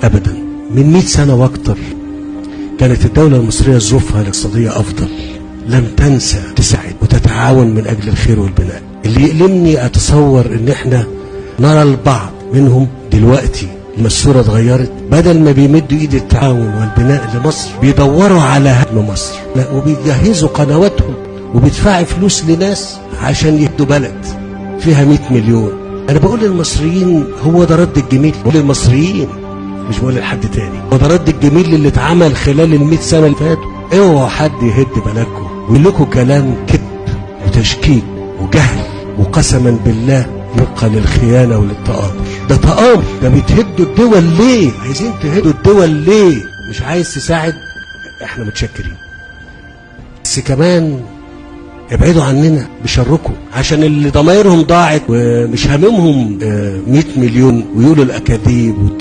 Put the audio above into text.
أبدا. من 100 سنة واكتر كانت الدولة المصرية ظروفها الاقتصادية أفضل، لم تنسى تساعد وتتعاون من أجل الخير والبناء. اللي يؤلمني أتصور إن إحنا نرى البعض منهم دلوقتي لما الصورة اتغيرت، بدل ما بيمدوا إيد التعاون والبناء لمصر بيدوروا على هدم مصر، لا، وبيجهزوا قنواتهم وبيدفعوا فلوس لناس عشان يهدوا بلد فيها 100 مليون. أنا بقول للمصريين هو ده رد الجميل، بقول للمصريين مش بقول لحد تاني، هو ده رد الجميل اللي اتعمل خلال ال100 سنة اللي فاتوا. اوعوا حد يهد بلدكم ويقول لكم كلام كذب وتشكيك وجهل وقسما بالله يبقى للخيانة وللتآمر. ده تآمر، ده بتهدوا الدول ليه؟ عايزين تهدوا الدول ليه؟ مش عايز تساعد؟ احنا متشكرين، بس كمان ابعدوا عننا بشركم، عشان اللي ضمايرهم ضاعت ومش هاممهم 100 مليون ويقولوا الأكاذيب